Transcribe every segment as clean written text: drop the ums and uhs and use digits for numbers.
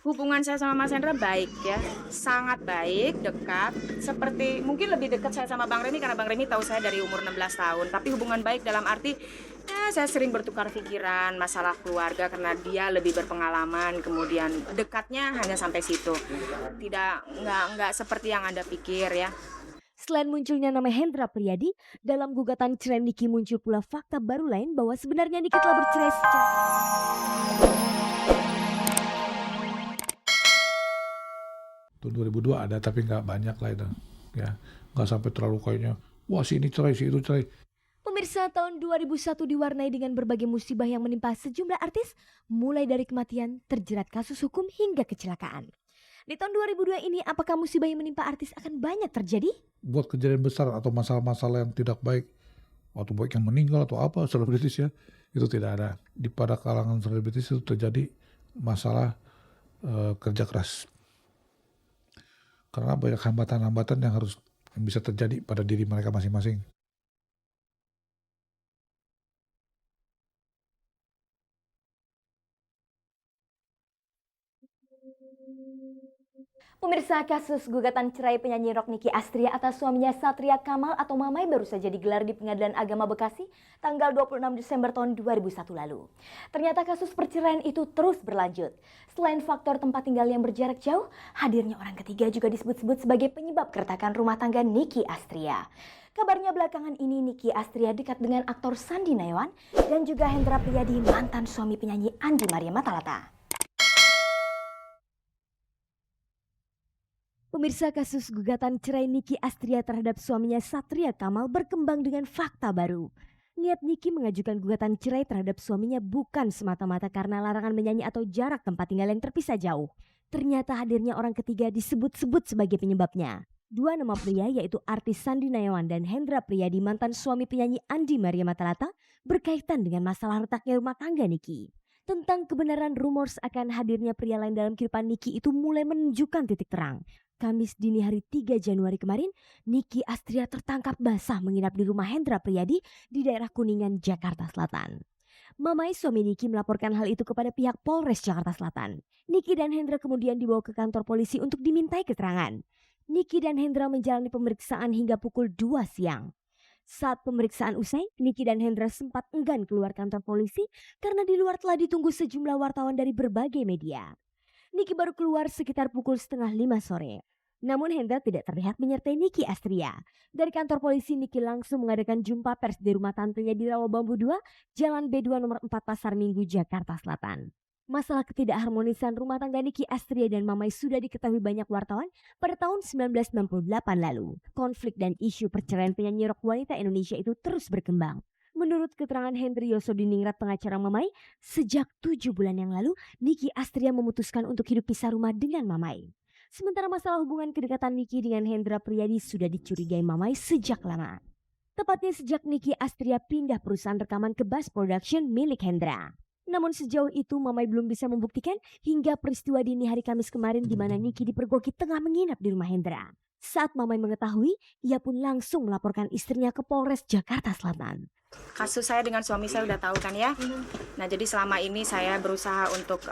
Hubungan saya sama Mas Hendra baik ya, sangat baik, dekat. Seperti mungkin lebih dekat saya sama Bang Remi karena Bang Remi tahu saya dari umur 16 tahun. Tapi hubungan baik dalam arti, ya saya sering bertukar pikiran masalah keluarga karena dia lebih berpengalaman. Kemudian dekatnya hanya sampai situ. Nggak seperti yang Anda pikir ya. Selain munculnya nama Hendra Priyadi, dalam gugatan cerai Niki muncul pula fakta baru lain bahwa sebenarnya Niki telah bercerai secara... Tahun 2002 ada tapi nggak banyak lah itu. Ya, nggak sampai terlalu kayaknya, wah si ini cerai, si itu cerai. Pemirsa, tahun 2001 diwarnai dengan berbagai musibah yang menimpa sejumlah artis, mulai dari kematian, terjerat kasus hukum hingga kecelakaan. Di tahun 2002 ini, apakah musibah yang menimpa artis akan banyak terjadi? Buat kejadian besar atau masalah-masalah yang tidak baik, atau baik yang meninggal atau apa, selebritis ya, itu tidak ada. Pada kalangan selebritis itu terjadi masalah kerja keras. Karena banyak hambatan-hambatan yang bisa terjadi pada diri mereka masing-masing. Pemirsa, kasus gugatan cerai penyanyi rock Niki Astria atas suaminya Satria Kamal atau Mamai baru saja digelar di Pengadilan Agama Bekasi tanggal 26 Desember tahun 2001 lalu. Ternyata kasus perceraian itu terus berlanjut. Selain faktor tempat tinggal yang berjarak jauh, hadirnya orang ketiga juga disebut-sebut sebagai penyebab keretakan rumah tangga Niki Astria. Kabarnya belakangan ini Niki Astria dekat dengan aktor Sandi Nayawan dan juga Hendra Priyadi, mantan suami penyanyi Andi Maria Matalata. Pemirsa, kasus gugatan cerai Niki Astria terhadap suaminya Satria Kamal berkembang dengan fakta baru. Niat Niki mengajukan gugatan cerai terhadap suaminya bukan semata-mata karena larangan menyanyi atau jarak tempat tinggal yang terpisah jauh. Ternyata hadirnya orang ketiga disebut-sebut sebagai penyebabnya. Dua nama pria yaitu artis Sandi Nayawan dan Hendra Priyadi, mantan suami penyanyi Andi Maria Matalata, berkaitan dengan masalah retaknya rumah tangga Niki. Tentang kebenaran rumors akan hadirnya pria lain dalam kehidupan Niki itu mulai menunjukkan titik terang. Kamis dini hari 3 Januari kemarin, Niki Astria tertangkap basah menginap di rumah Hendra Priyadi di daerah Kuningan, Jakarta Selatan. Mamai suami Niki melaporkan hal itu kepada pihak Polres Jakarta Selatan. Niki dan Hendra kemudian dibawa ke kantor polisi untuk dimintai keterangan. Niki dan Hendra menjalani pemeriksaan hingga pukul 2 siang. Saat pemeriksaan usai, Niki dan Hendra sempat enggan keluar kantor polisi karena di luar telah ditunggu sejumlah wartawan dari berbagai media. Niki baru keluar sekitar pukul 4:30 sore. Namun Hendra tidak terlihat menyertai Niki Astria. Dari kantor polisi, Niki langsung mengadakan jumpa pers di rumah tantenya di Rawabambu 2, Jalan B2 nomor 4 Pasar Minggu, Jakarta Selatan. Masalah ketidakharmonisan rumah tangga Niki Astria dan Mamai sudah diketahui banyak wartawan pada tahun 1998 lalu. Konflik dan isu perceraian penyanyi rock wanita Indonesia itu terus berkembang. Menurut keterangan Hendri Yosodiningrat, pengacara Mamai, sejak 7 bulan yang lalu, Niki Astria memutuskan untuk hidup pisah rumah dengan Mamai. Sementara masalah hubungan kedekatan Niki dengan Hendra Priyadi sudah dicurigai Mamai sejak lama. Tepatnya sejak Niki Astria pindah perusahaan rekaman ke Bass Production milik Hendra. Namun sejauh itu Mamai belum bisa membuktikan hingga peristiwa dini hari Kamis kemarin di mana Niki dipergoki tengah menginap di rumah Hendra. Saat Mamai mengetahui, ia pun langsung melaporkan istrinya ke Polres Jakarta Selatan. Kasus saya dengan suami saya udah tahu kan ya. Nah jadi selama ini saya berusaha untuk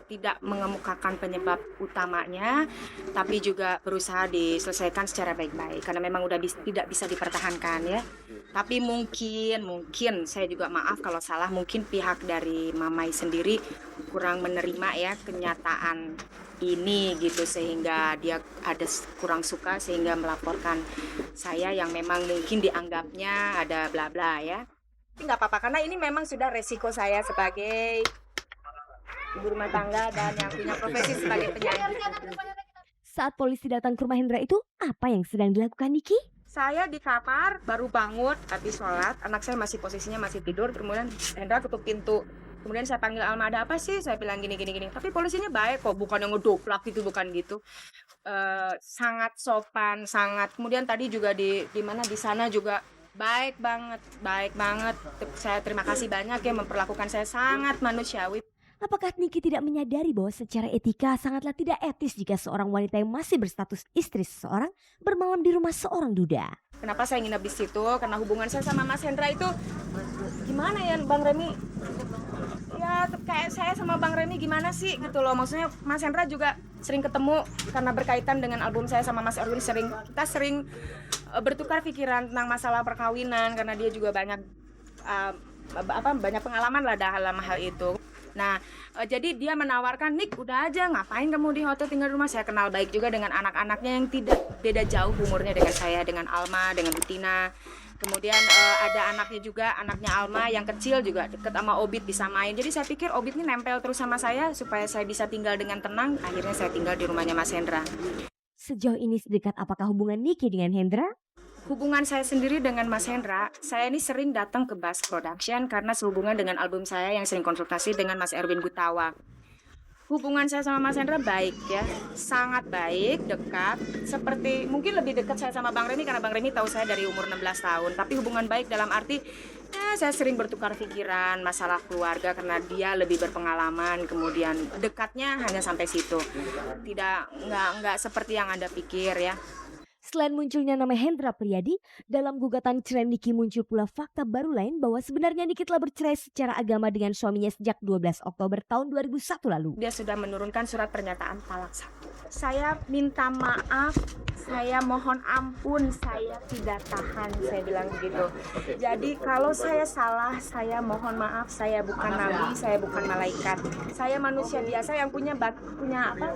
tidak mengemukakan penyebab utamanya, tapi juga berusaha diselesaikan secara baik-baik karena memang udah tidak bisa dipertahankan ya. Tapi mungkin saya juga maaf kalau salah, mungkin pihak dari Mamai sendiri kurang menerima ya kenyataan ini gitu sehingga dia ada kurang suka sehingga melaporkan saya yang memang mungkin dianggapnya ada bla bla ya. Tapi nggak apa-apa karena ini memang sudah resiko saya sebagai ibu rumah tangga dan yang punya profesi sebagai penyanyi. Saat polisi datang ke rumah Hendra itu, apa yang sedang dilakukan Niki? Saya di kamar baru bangun habis sholat, anak saya masih posisinya masih tidur, kemudian Hendra ketuk pintu. Kemudian saya panggil Alma, ada apa sih? Saya bilang gini. Tapi polisinya baik kok, bukan yang ngedoplak gitu, bukan gitu. Sangat sopan, sangat. Kemudian tadi juga di mana di sana juga baik banget. Saya terima kasih banyak ya memperlakukan saya sangat manusiawi. Apakah Niki tidak menyadari bahwa secara etika sangatlah tidak etis jika seorang wanita yang masih berstatus istri seseorang bermalam di rumah seorang duda? Kenapa saya nginep di situ? Karena hubungan saya sama Mas Hendra itu gimana ya Bang Remi? Ya kayak saya sama Bang Remy gimana sih gitu loh. Maksudnya Mas Hendra juga sering ketemu karena berkaitan dengan album saya sama Mas Erwin, kita sering bertukar pikiran tentang masalah perkawinan karena dia juga banyak banyak pengalaman lah dalam hal itu. Nah, jadi dia menawarkan, "Nik, udah aja, ngapain kamu di hotel tinggal di rumah?" Saya kenal baik juga dengan anak-anaknya yang tidak beda jauh umurnya dengan saya, dengan Alma, dengan Utina. Kemudian ada anaknya juga, anaknya Alma yang kecil juga deket sama Obit, bisa main. Jadi saya pikir Obit ini nempel terus sama saya supaya saya bisa tinggal dengan tenang. Akhirnya saya tinggal di rumahnya Mas Hendra. Sejauh ini sedekat apakah hubungan Niki dengan Hendra? Hubungan saya sendiri dengan Mas Hendra, saya ini sering datang ke Bass Production karena sehubungan dengan album saya yang sering konsultasi dengan Mas Erwin Gutawa. Hubungan saya sama Mas Hendra baik ya, sangat baik, dekat. Seperti mungkin lebih dekat saya sama Bang Remy karena Bang Remy tahu saya dari umur 16 tahun. Tapi hubungan baik dalam arti saya sering bertukar pikiran masalah keluarga karena dia lebih berpengalaman. Kemudian dekatnya hanya sampai situ, nggak seperti yang Anda pikir ya. Selain munculnya nama Hendra Priyadi, dalam gugatan cerai Niki muncul pula fakta baru lain bahwa sebenarnya Niki telah bercerai secara agama dengan suaminya sejak 12 Oktober tahun 2001 lalu. Dia sudah menurunkan surat pernyataan talak 1. Saya minta maaf, saya mohon ampun, saya tidak tahan, saya bilang begitu. Jadi kalau saya salah, saya mohon maaf, saya bukan nabi, saya bukan malaikat. Saya manusia biasa yang punya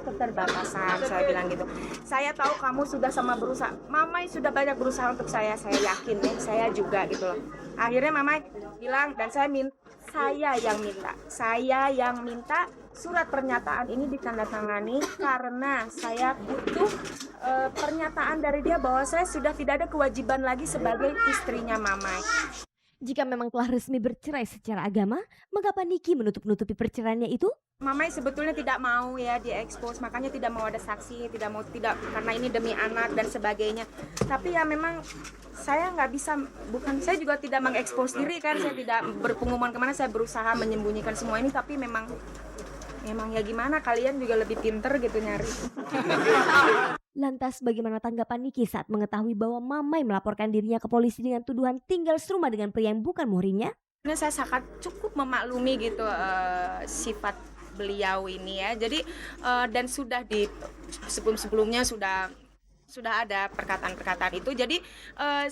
keterbatasan, saya bilang gitu. Saya tahu kamu sudah sama berusaha, Mamai sudah banyak berusaha untuk saya yakin ya, saya juga gitu loh. Akhirnya Mamai bilang dan saya yang minta surat pernyataan ini ditandatangani karena saya butuh pernyataan dari dia bahwa saya sudah tidak ada kewajiban lagi sebagai istrinya Mamai. Jika memang telah resmi bercerai secara agama, mengapa Niki menutup-nutupi perceraiannya itu? Mamai sebetulnya tidak mau ya diekspos, makanya tidak mau ada saksi, tidak karena ini demi anak dan sebagainya. Tapi ya memang saya nggak bisa, saya juga tidak mengekspos diri kan, saya tidak berpengumuman kemana, saya berusaha menyembunyikan semua ini, tapi memang ya gimana, kalian juga lebih pinter gitu nyari. Lantas bagaimana tanggapan Niki saat mengetahui bahwa Mamai melaporkan dirinya ke polisi dengan tuduhan tinggal serumah dengan pria yang bukan muhrimnya? Saya sangat cukup memaklumi gitu sifat beliau ini ya. Jadi dan sudah di sebelumnya sudah ada perkataan-perkataan itu. Jadi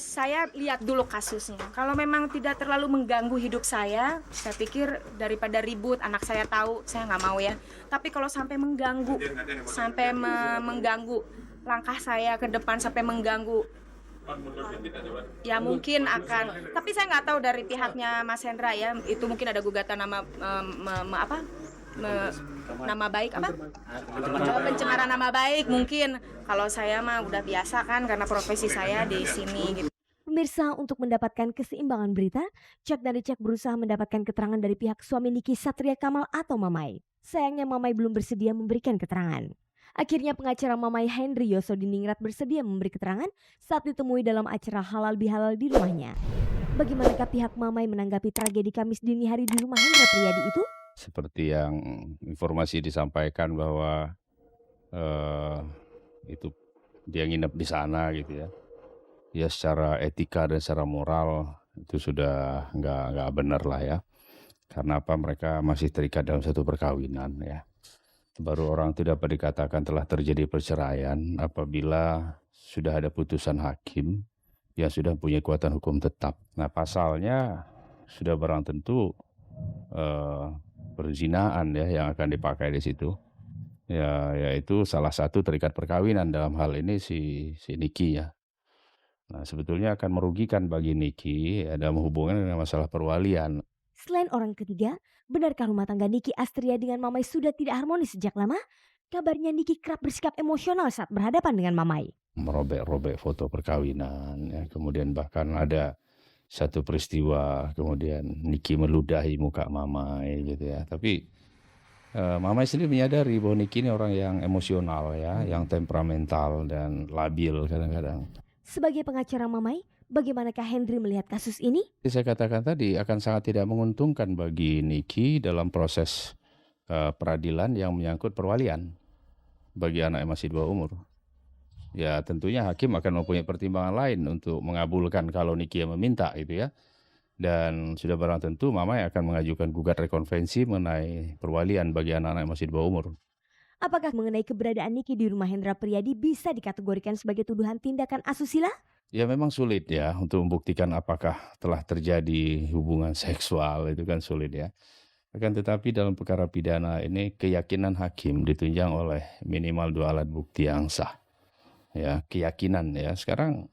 saya lihat dulu kasusnya. Kalau memang tidak terlalu mengganggu hidup saya pikir daripada ribut, anak saya tahu, saya nggak mau ya. Tapi kalau sampai mengganggu langkah saya ke depan, sampai mengganggu, ya mungkin akan. Tapi saya nggak tahu dari pihaknya Mas Hendra ya, itu mungkin ada gugatan nama baik pencemaran nama baik mungkin. Kalau saya mah udah biasa kan karena profesi saya di sini gitu. Pemirsa, untuk mendapatkan keseimbangan berita, Cek dari Cek berusaha mendapatkan keterangan dari pihak suami Niki, Satria Kamal atau Mamai. Sayangnya Mamai belum bersedia memberikan keterangan. Akhirnya pengacara Mamai Henry Yosodiningrat bersedia memberi keterangan saat ditemui dalam acara Halal Bihalal di rumahnya. Bagaimanakah pihak Mamai menanggapi tragedi Kamis dini hari di rumah Hendra Priyadi itu? Seperti yang informasi disampaikan bahwa itu dia nginep di sana gitu ya. Ya secara etika dan secara moral itu sudah nggak benar lah ya. Karena apa, mereka masih terikat dalam satu perkawinan ya. Baru orang itu dapat dikatakan telah terjadi perceraian apabila sudah ada putusan hakim yang sudah punya kekuatan hukum tetap. Nah pasalnya sudah barang tentu perzinaan ya yang akan dipakai di situ. Ya, yaitu salah satu terikat perkawinan, dalam hal ini si Niki ya. Nah sebetulnya akan merugikan bagi Niki ya, dalam hubungan dengan masalah perwalian. Selain orang ketiga, benarkah rumah tangga Niki Astria dengan Mamai sudah tidak harmonis sejak lama? Kabarnya Niki kerap bersikap emosional saat berhadapan dengan Mamai. Merobek-robek foto perkawinan ya. Kemudian bahkan ada satu peristiwa kemudian Niki meludahi muka Mamai gitu ya. Tapi Mamai sendiri menyadari bahwa Niki ini orang yang emosional ya, yang temperamental dan labil kadang-kadang. Sebagai pengacara Mamai, bagaimanakah Henry melihat kasus ini? Saya katakan tadi akan sangat tidak menguntungkan bagi Niki dalam proses peradilan yang menyangkut perwalian bagi anak yang masih 2 umur. Ya tentunya hakim akan mempunyai pertimbangan lain untuk mengabulkan kalau Niki yang meminta gitu ya. Dan sudah barang tentu Mama yang akan mengajukan gugat rekonvensi mengenai perwalian bagi anak-anak yang masih di bawah umur. Apakah mengenai keberadaan Niki di rumah Hendra Priyadi bisa dikategorikan sebagai tuduhan tindakan asusila? Ya memang sulit ya untuk membuktikan apakah telah terjadi hubungan seksual, itu kan sulit ya. Akan tetapi dalam perkara pidana ini keyakinan hakim ditunjang oleh minimal 2 alat bukti yang sah. Ya, keyakinan ya. Sekarang